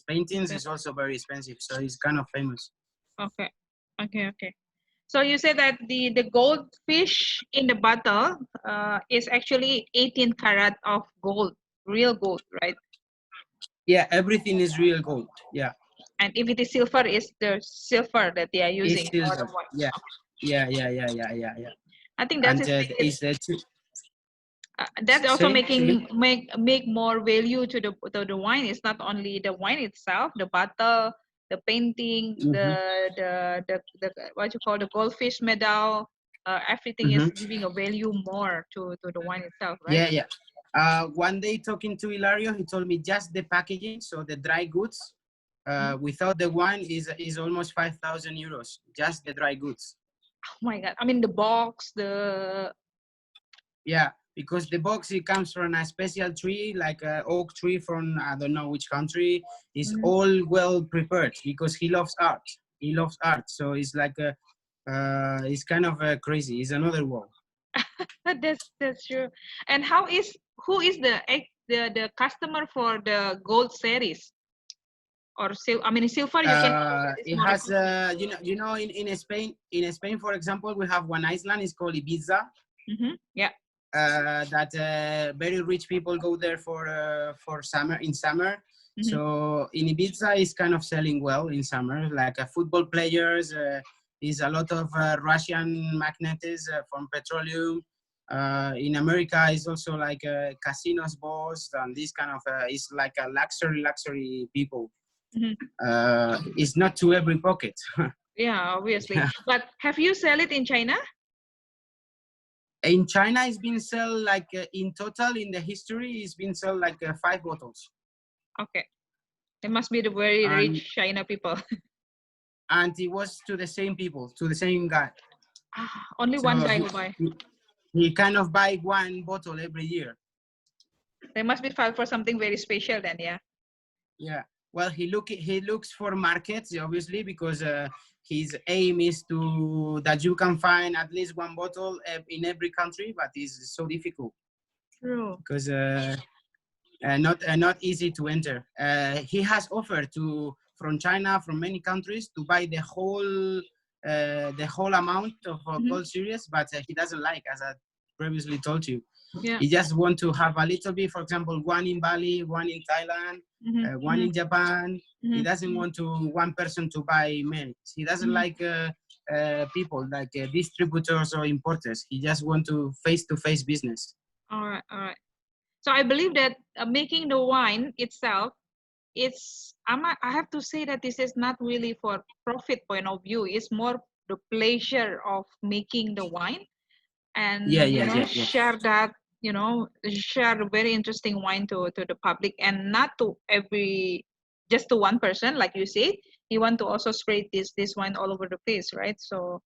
paintings is also very expensive, so he's kind of famous. Okay. So you said that the goldfish in the bottle is actually 18 karat of gold, real gold, right? Yeah, everything is real gold. Yeah. And if it is silver, is the silver that they are It's using or the silver. white? Yeah. Yeah. I think that And is is that that's also say again? make more value to the wine. It's not only the wine itself, the bottle, the painting, Mm-hmm. the what you call the goldfish medal. Everything is Mm-hmm. giving a value more to the wine itself, right? Yeah. One day talking to Hilario, he told me just the packaging, so the dry goods, without the wine is almost 5,000 euros. Just the dry goods. Oh my god! I mean the box, the Yeah, because the box it comes from a special tree, like an oak tree from I don't know which country. Is all well prepared because he loves art. He loves art, so it's like it's kind of crazy. It's another world. that's true. And who is the customer for the gold series or silver? I mean silver you can it's It more has costly. in Spain, for example, we have one island. It's called Ibiza. Yeah. That very rich people go there for summer in summer. So in Ibiza is kind of selling well in summer, like football players. Is a lot of Russian magnates from petroleum. In America is also like casinos boss and this kind of is like a luxury people. It's not to every pocket. Yeah, obviously. But have you sell it in China? In China, it's been sold like in total in the history, it's been sold like 5 bottles. Okay. It must be the very And rich China people. and it was to the same people, to the same guy. Only So one guy who buy. he kind of buy one bottle every year. They must be filed for something very special then, yeah. Yeah. Well, he looks for markets obviously because his aim is to that you can find at least one bottle in every country, but it's so difficult. True. Because not easy to enter. He has offered from China, from many countries, to buy the whole amount of gold series, but he doesn't like, as I previously told you. Yeah. He just want to have a little bit, for example, one in Bali, one in Thailand, one in Japan. He doesn't want one person to buy many. He doesn't like people like distributors or importers. He just want to face-to-face business. All right. So I believe that making the wine itself, I have to say that this is not really for profit point of view. It's more the pleasure of making the wine and share that, share a very interesting wine to the public and not to just to one person, like you said. You want to also spread this wine all over the place, right? So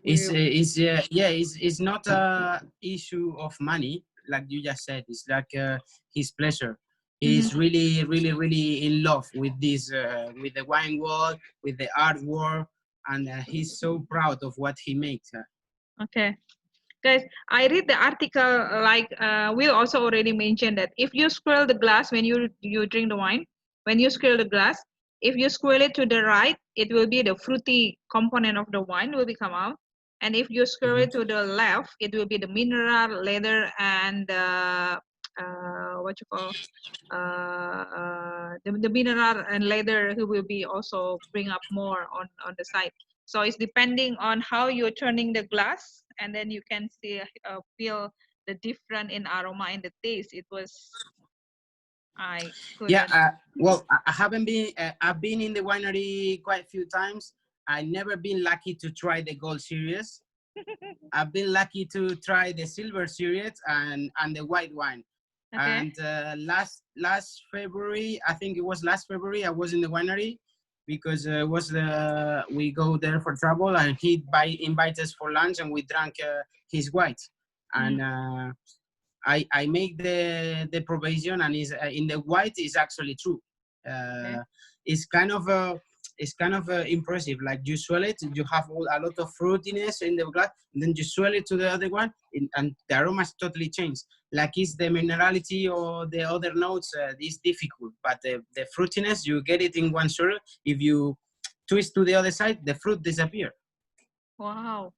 it's not a issue of money, like you just said. It's like his pleasure. He's really in love with this with the wine world, with the artwork, and he's so proud of what he makes. Okay, guys, I read the article. Like we also already mentioned that if you swirl the glass when you drink the wine, when you swirl the glass, if you swirl it to the right, it will be the fruity component of the wine will be come out, and if you swirl it to the left, it will be the mineral, leather, and what you call the mineral and leather who will be also bring up more on the side. So it's depending on how you're turning the glass, and then you can see feel the difference in aroma and the taste. It was I couldn't. Well, I haven't been. I've been in the winery quite a few times. I never been lucky to try the gold series. I've been lucky to try the silver series and the white wine. Okay. And last February, I think it was last February, I was in the winery because we go there for travel, and he invite us for lunch, and we drank his white. And I make the probation, and is in the white is actually true. It's kind of impressive. Like you swell it, you have a lot of fruitiness in the glass, and then you swell it to the other one, and the aromas totally change. Like it's the minerality or the other notes is difficult, but the fruitiness, you get it in one swirl. If you twist to the other side, the fruit disappear. Wow.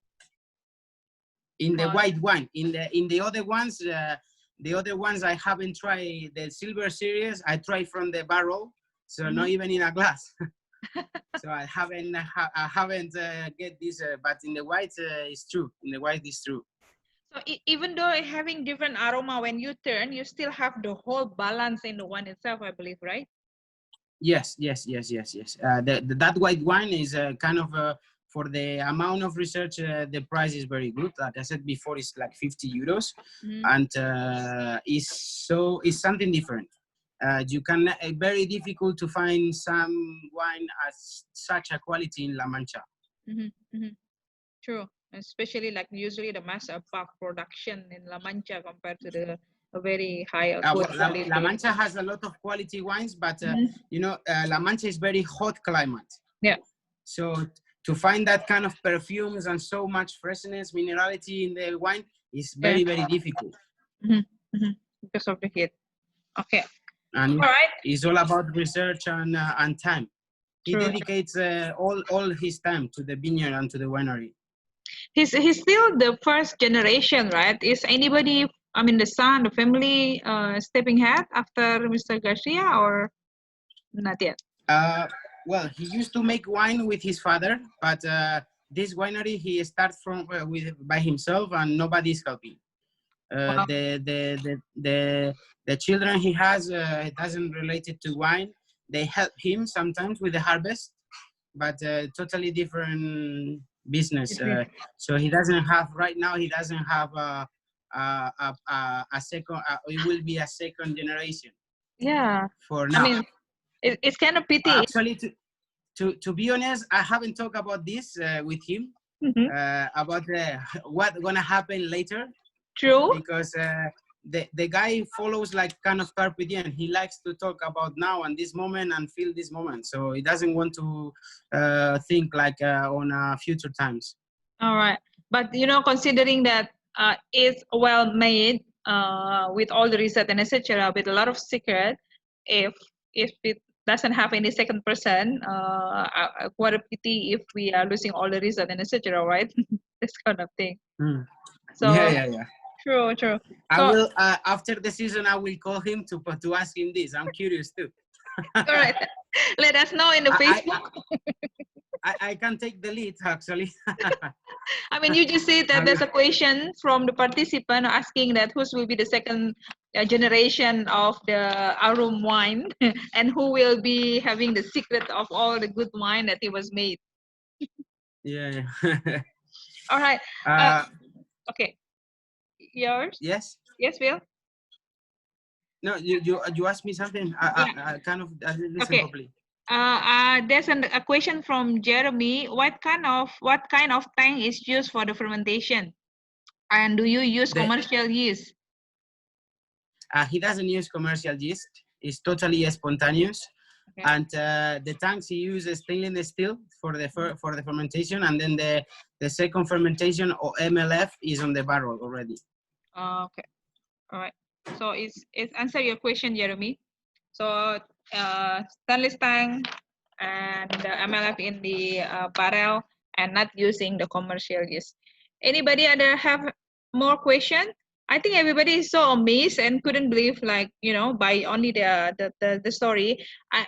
In the white wine, in the other ones, The other ones I haven't tried. The silver series I tried from the barrel, so not even in a glass. So I haven't get this, but in the white it's true. In the white it's true. So even though having different aroma when you turn, you still have the whole balance in the wine itself, I believe, right? Yes. That white wine is kind of for the amount of research, the price is very good. Like I said before, it's like 50 euros, and it's something different. You can very difficult to find some wine as such a quality in La Mancha. True, especially like usually the mass bulk production in La Mancha compared to the very high good quality. La Mancha has a lot of quality wines, but you know, La Mancha is very hot climate. Yeah. So to find that kind of perfumes and so much freshness, minerality in the wine is very difficult. Because of the heat. Okay. And all right. It's all about research and time. He dedicates all his time to the vineyard and to the winery. He's still the first generation, right? Is anybody, I mean, the son, the family, stepping ahead after Mr. Garcia, or not yet? Well, he used to make wine with his father, but this winery he starts from by himself, and nobody's helping. The children he has doesn't relate it to wine. They help him sometimes with the harvest, but totally different business. So he doesn't have right now. He doesn't have a second. It will be a second generation. Yeah. For now. I mean, it's kind of pity. Actually, to be honest, I haven't talked about this with him about what's gonna happen later. True. Because the guy follows like kind of carpe diem. He likes to talk about now and this moment and feel this moment. So he doesn't want to think like on future times. All right, but you know, considering that it's well made with all the research and etc., with a lot of secret, if it doesn't have any second person, what a pity if we are losing all the research and etc., right? This kind of thing. So yeah. True. So, I will after the season I will call him to ask him this. I'm curious too. All right, let us know in the Facebook. I can take the lead actually. I mean, you just said that there's a question from the participant asking that whose will be the second generation of the Arum wine and who will be having the secret of all the good wine that it was made. Yeah. All right. Okay. Yours? Yes. Yes, Will? No, you asked me something. I kind of I didn't listen properly. There's a question from Jeremy. What kind of tank is used for the fermentation? And do you use commercial yeast? He doesn't use commercial yeast. It's totally spontaneous. Okay. And the tanks he uses stainless steel for the fermentation, and then the second fermentation or MLF is on the barrel already. Okay. All right. So it's answer your question, Jeremy. So stainless tank and the MLF in the barrel and not using the commercial yeast. Anybody other have more question? I think everybody is so amazed and couldn't believe, like, you know, by only the story.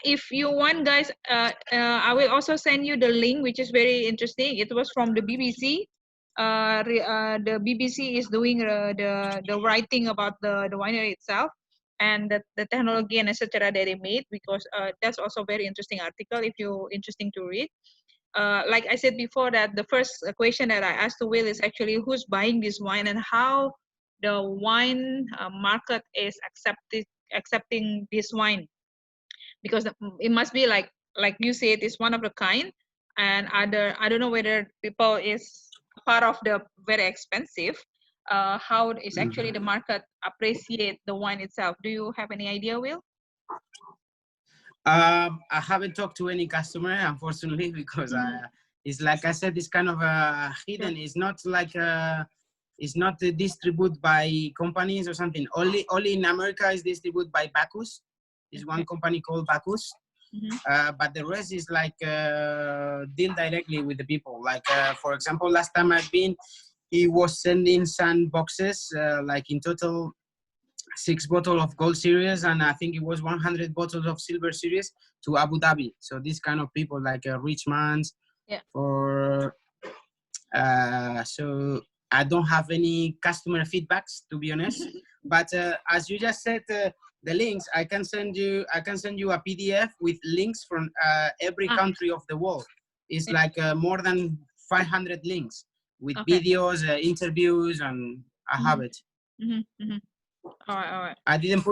If you want, guys, I will also send you the link, which is very interesting. It was from the BBC. The BBC is doing the writing about the winery itself and the technology and etc. that they made, because that's also very interesting article if you're interesting to read. Like I said before, that the first question that I asked to Will is actually who's buying this wine and how the wine market is accepting this wine, because it must be like you said, it's one of a kind, and I don't know whether people is part of the very expensive. How is actually the market appreciate the wine itself? Do you have any idea, Will? I haven't talked to any customer, unfortunately, because it's like I said, it's kind of hidden. It's not like it's not distributed by companies or something. Only in America is distributed by Bacchus. There's one company called Bacchus. But the rest is like deal directly with the people. Like for example, last time I've been, he was sending some boxes, like in total 6 bottles of gold series, and I think it was 100 bottles of silver series to Abu Dhabi. So these kind of people, like rich mans, Yeah. for so I don't have any customer feedbacks, to be honest. But as you just said, the links I can send you a PDF with links from every Ah, country of the world. It's yeah. like more than 500 links with Okay. videos, interviews, and I have it. All right. All right. I didn't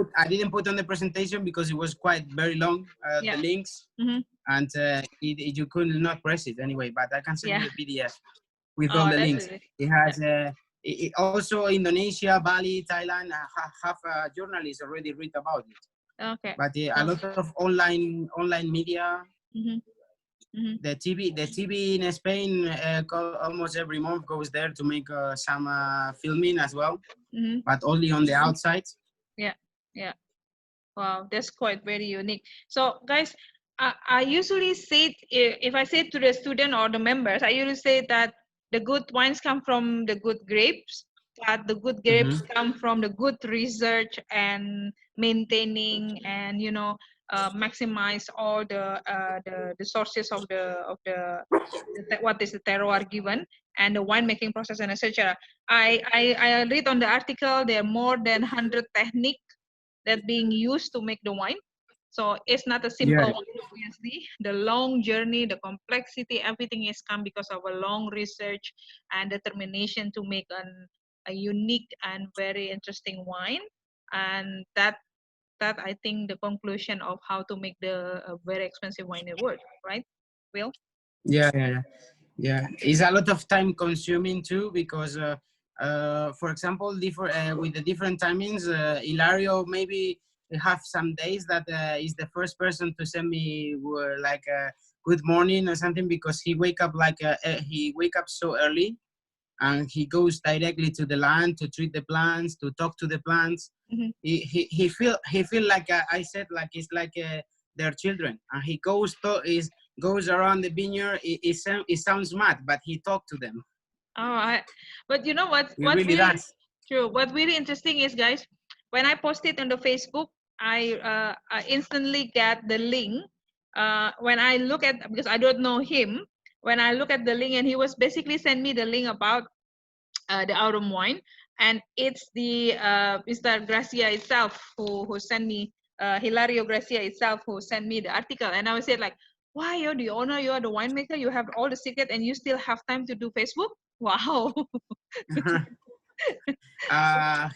put on the presentation because it was quite very long, the Yeah. links, and you could not press it anyway. But I can send Yeah. you the PDF with all Oh, the that's links. really. It has also Indonesia, Bali, Thailand have journalists already read about it. Okay. But a Oh. lot of online media. The TV in Spain almost every month goes there to make some filming as well, but only on the outside. Yeah. Yeah. Wow, that's quite very unique. So, guys, I usually say, if I say to the student or the members, I usually say that the good wines come from the good grapes, but the good grapes come from the good research and maintaining and maximize all the sources of what is the terroir given and the winemaking process and etc. I read on the article there are more than 100 techniques that being used to make the wine. So it's not a simple Yeah, wine, obviously. The long journey, the complexity, everything is come because of a long research and determination to make a unique and very interesting wine. And that I think the conclusion of how to make the very expensive wine in the world, right? Will? yeah. It's a lot of time consuming too because, for example, with the different timings, Hilario maybe have some days that is the first person to send me like good morning or something because he wake up so early and he goes directly to the land to treat the plants, to talk to the plants. He feel like I said, like it's like their children, and he goes around the vineyard. It sounds mad, but he talked to them. Oh, but you know what? He What really really does. true? What really interesting is, guys, when I post it on the Facebook, I instantly get the link. When I look at because I don't know him, when I look at the link and he was basically send me the link about the autumn wine, and it's the Mr. Gracia itself who sent me Hilario Gracia itself who sent me the article, and I was said like, why you're the owner, you're the winemaker, you have all the secret, and you still have time to do Facebook? Wow.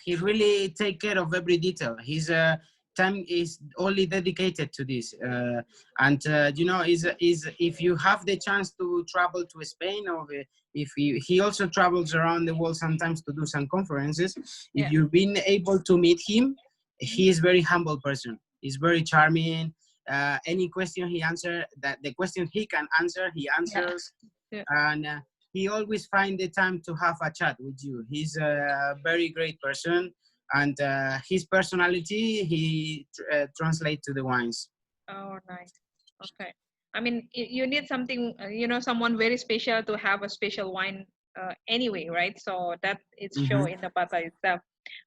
He really take care of every detail. His time is only dedicated to this. And is if you have the chance to travel to Spain, or if he also travels around the world sometimes to do some conferences. If Yeah. you've been able to meet him, he is very humble person. He's very charming. Any question he answer, that the question he can answer, he Yeah. answers. Yeah. And he always find the time to have a chat with you. He's a very great person, and his personality he translate to the wines. Oh, nice. Okay. I mean, you need something, someone very special to have a special wine anyway, right? So that it's show Mm-hmm. in the bata itself.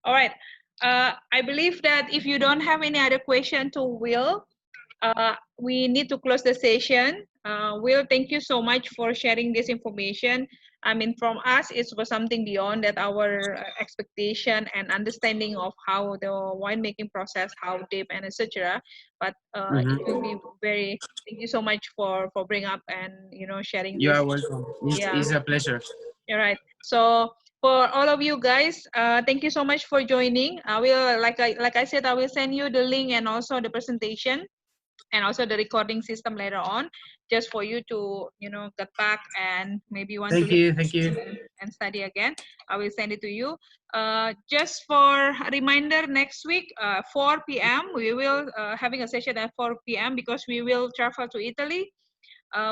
All right. I believe that if you don't have any other question to Will, we need to close the session. Will, thank you so much for sharing this information. I mean, from us, it was something beyond that our expectation and understanding of how the winemaking process, how deep and etc. But it will Mm-hmm. be very. Thank you so much for bring up and sharing You this. are welcome. Yeah, It's a pleasure. you're right. So for all of you guys, thank you so much for joining. I will like I said, I will send you the link and also the presentation and also the recording system later on, just for you to get back and maybe want to Thank listen you. Thank you. and study again. I will send it to you. Just for a reminder, next week 4 p.m. we will having a session at 4 p.m. because we will travel to Italy.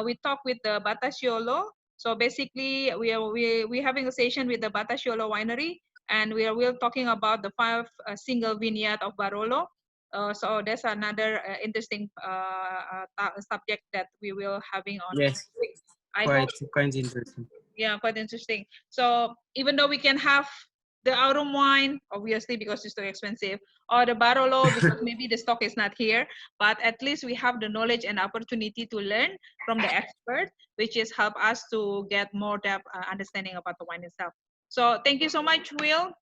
We talk with the Batasciolo. So basically, we having a session with the Batasciolo winery, and we're talking about the 5 single vineyard of Barolo. So that's another interesting subject that we will having on Yes, next week. I hope, quite interesting. yeah, quite interesting. So even though we can have the Aurum wine, obviously because it's too expensive, or the Barolo because maybe the stock is not here, but at least we have the knowledge and opportunity to learn from the expert, which is help us to get more depth understanding about the wine itself. So thank you so much, Will.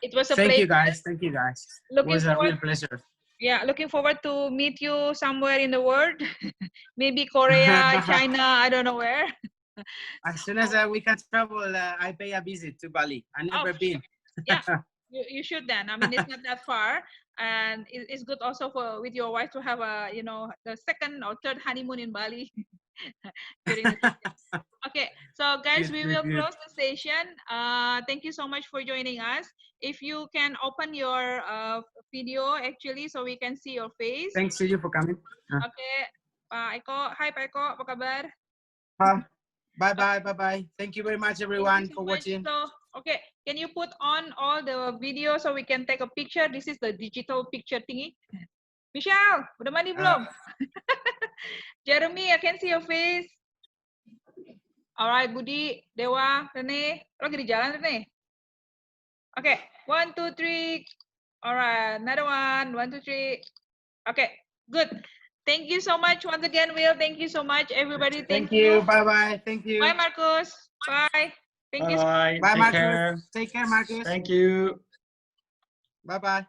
It was a Thank pleasure. you guys. Thank you guys. It was a real pleasure. Yeah, looking forward to meet you somewhere in the world. Maybe Korea, China, I don't know where. As soon as we can travel, I pay a visit to Bali. I've never been. Yeah, you should then. I mean, it's not that far, and it's good also for with your wife to have a the second or third honeymoon in Bali during the visit. Okay, so guys, we will close the session. Thank you so much for joining us. If you can open your video actually, so we can see your face. Thanks to you for coming. Okay, Pak Eko, hi Pak Eko, apa kabar? Bye bye. Thank you very much, everyone, for watching. So, okay, can you put on all the video so we can take a picture? This is the digital picture thingy. Michelle, udah mandi belum? Jeremy, I can see your face. Alright, Budi, Dewa, Rene, lo lagi di jalan Rene. Okay, 1, 2, 3. Alright, another one. 1, 2, 3. Okay, good. Thank you so much once again, Will. Thank you so much, everybody. Thank you. Bye. Thank you. Bye, Marcus. Bye. Thank you. Bye, Marcus. Take care, Marcus. Thank you. Bye.